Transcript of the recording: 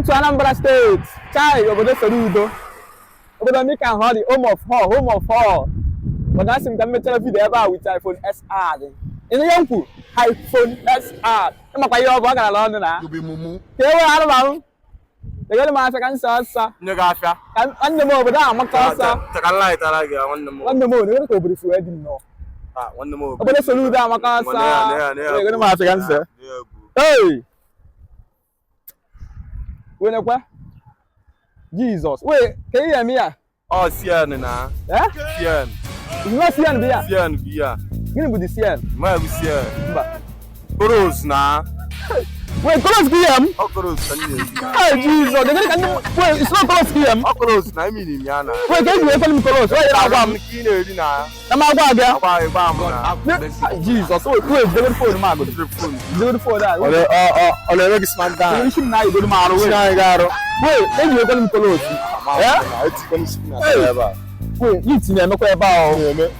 to Anambra State. Chai, Obodo Soludo. Obodo make can hold the home of all. But that's him can make a video about with iPhone SR. In the young pool, iPhone SR. I'm a player of Waga London. You be mumu. They were out of them. They got a master cancer, sir. No gaffa. And the more, but I'm a casa. Take a light, I like one the more. They're going to be wedding. No. One the more. But let's salute them, Macassa. They're going to master cancer. Hey! When a Jesus. Wait, can you hear me? Oh, Sian now. Eh? Sian. It's not Sian, Bia. Sian, Bia. You know the Sian. My Sian. Coros now. Wait, Coros PM? Oh, Coros. Hey, Jesus. Wait, it's not Coros PM. Oh, Coros. I mean, Yana. Wait, can you tell me Coros? Wait, I'm keen now. I'm out. Jesus. Wait, they will phone, Margot. They will phone that. On the register man down. You should not go to Maro. Wait, then you call him Coros. Yeah? Wait, you see me, I'm not quite about.